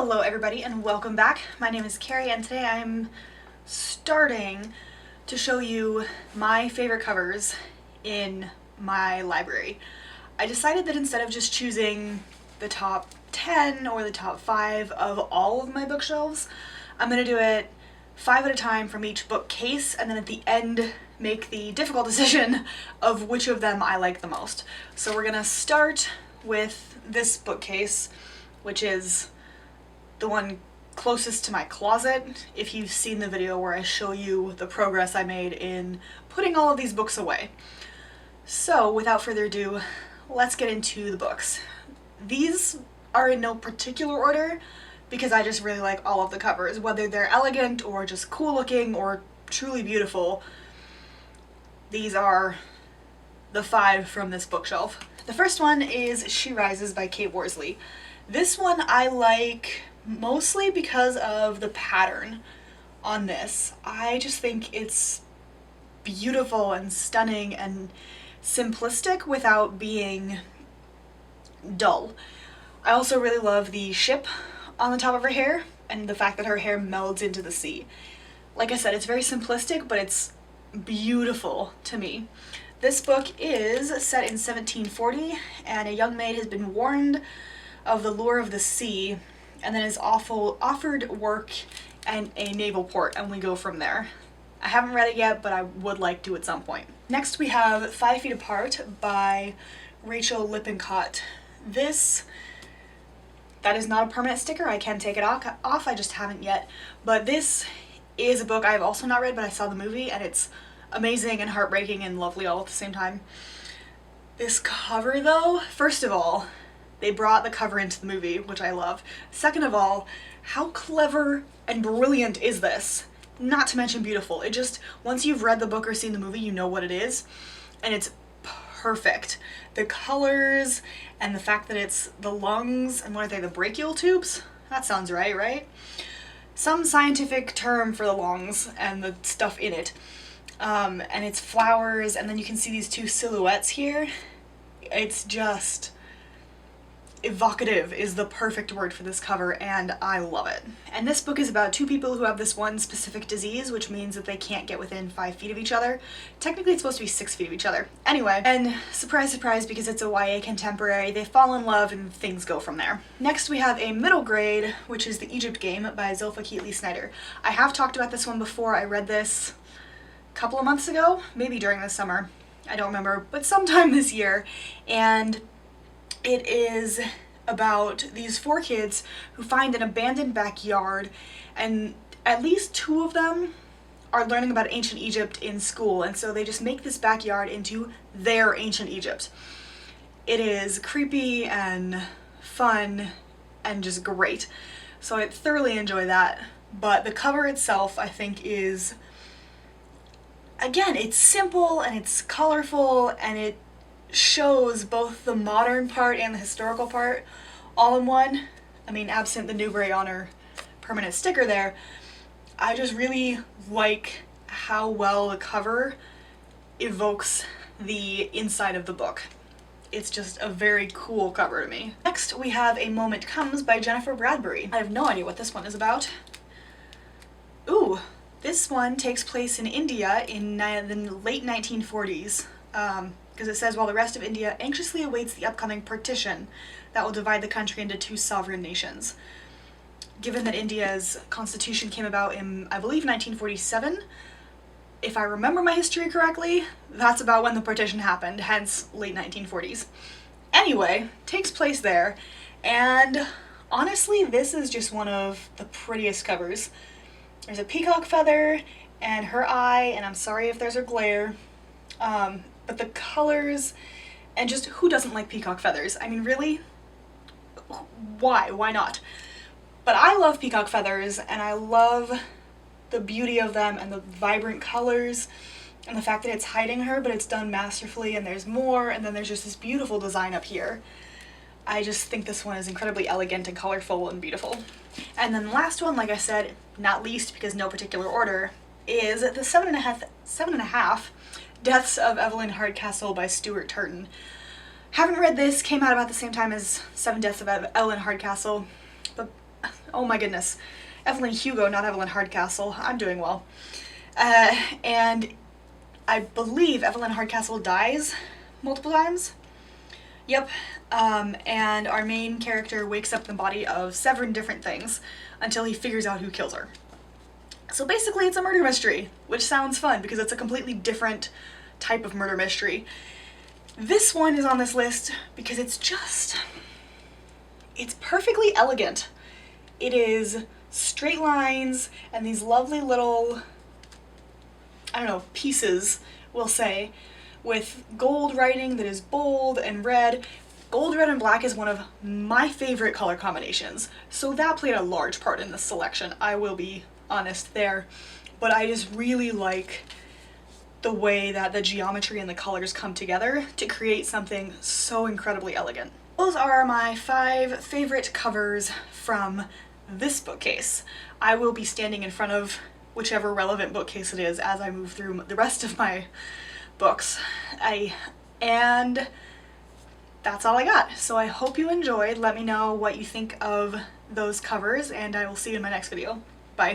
Hello everybody and welcome back. My name is Kari and today I'm starting to show you my favorite covers in my library. I decided that instead of just choosing the top 10 or the top 5 of all of my bookshelves, I'm going to do it 5 at a time from each bookcase and then at the end make the difficult decision of which of them I like the most. So we're going to start with this bookcase, which is the one closest to my closet, if you've seen the video where I show you the progress I made in putting all of these books away. So without further ado, let's get into the books. These are in no particular order because I just really like all of the covers, whether they're elegant or just cool looking or truly beautiful. These are the 5 from this bookshelf. The first one is She Rises by Kate Worsley. This one I like mostly because of the pattern on this. I just think it's beautiful and stunning and simplistic without being dull. I also really love the ship on the top of her hair and the fact that her hair melds into the sea. Like I said, it's very simplistic, but it's beautiful to me. This book is set in 1740 and a young maid has been warned of the lure of the sea and then is offered work in a naval port, and we go from there. I haven't read it yet, but I would like to at some point. Next we have 5 Feet Apart by Rachel Lippincott. That is not a permanent sticker. I can take it off, I just haven't yet. But this is a book I've also not read, but I saw the movie and it's amazing and heartbreaking and lovely all at the same time. This cover though, first of all, they brought the cover into the movie, which I love. Second of all, how clever and brilliant is this? Not to mention beautiful. It just, once you've read the book or seen the movie, you know what it is, and it's perfect. The colors and the fact that it's the lungs, and what are they, the brachial tubes? That sounds right? Some scientific term for the lungs and the stuff in it. And it's flowers, and then you can see these 2 silhouettes here. It's just evocative is the perfect word for this cover, and I love it. And this book is about 2 people who have this one specific disease, which means that they can't get within 5 feet of each other. Technically it's supposed to be 6 feet of each other. Anyway, and surprise surprise, because it's a YA contemporary, they fall in love and things go from there. Next we have a middle grade, which is The Egypt Game by Zilpha Keatley Snyder. I have talked about this one before. I read this a couple of months ago, maybe during the summer, I don't remember, but sometime this year, and it is about these 4 kids who find an abandoned backyard, and at least 2 of them are learning about ancient Egypt in school, and so they just make this backyard into their ancient Egypt. It is creepy and fun and just great, so I thoroughly enjoy that. But the cover itself, I think, is, again, it's simple and it's colorful and it shows both the modern part and the historical part all in one. I mean, absent the Newbery Honor permanent sticker there, I just really like how well the cover evokes the inside of the book. It's just a very cool cover to me. Next we have A Moment Comes by Jennifer Bradbury. I have no idea what this one is about. Ooh, this one takes place in India in the late 1940s. Because it says, while the rest of India anxiously awaits the upcoming partition that will divide the country into 2 sovereign nations. Given that India's constitution came about in, I believe, 1947, if I remember my history correctly, that's about when the partition happened, hence late 1940s. Anyway, takes place there, and honestly, this is just one of the prettiest covers. There's a peacock feather and her eye, and I'm sorry if there's a glare. But the colors, and just who doesn't like peacock feathers? I mean, really? Why? Why not? But I love peacock feathers, and I love the beauty of them and the vibrant colors and the fact that it's hiding her, but it's done masterfully, and there's more, and then there's just this beautiful design up here. I just think this one is incredibly elegant and colorful and beautiful. And then the last one, like I said, not least because no particular order, is the 7.5 Deaths of Evelyn Hardcastle by Stuart Turton. Haven't read this, came out about the same time as 7 Deaths of Evelyn Hardcastle, but Oh my goodness. Evelyn Hugo, not Evelyn Hardcastle. I'm doing well. And I believe Evelyn Hardcastle dies multiple times. Yep. And our main character wakes up in the body of 7 different things until he figures out who kills her. So basically it's a murder mystery, which sounds fun because it's a completely different type of murder mystery. This one is on this list because it's perfectly elegant. It is straight lines and these lovely little, I don't know, pieces, we'll say, with gold writing that is bold and red. Gold, red, and black is one of my favorite color combinations, so that played a large part in this selection, I will be honest there. But I just really like the way that the geometry and the colors come together to create something so incredibly elegant. Those are my 5 favorite covers from this bookcase. I will be standing in front of whichever relevant bookcase it is as I move through the rest of my books. And that's all I got. So I hope you enjoyed. Let me know what you think of those covers, and I will see you in my next video. Bye.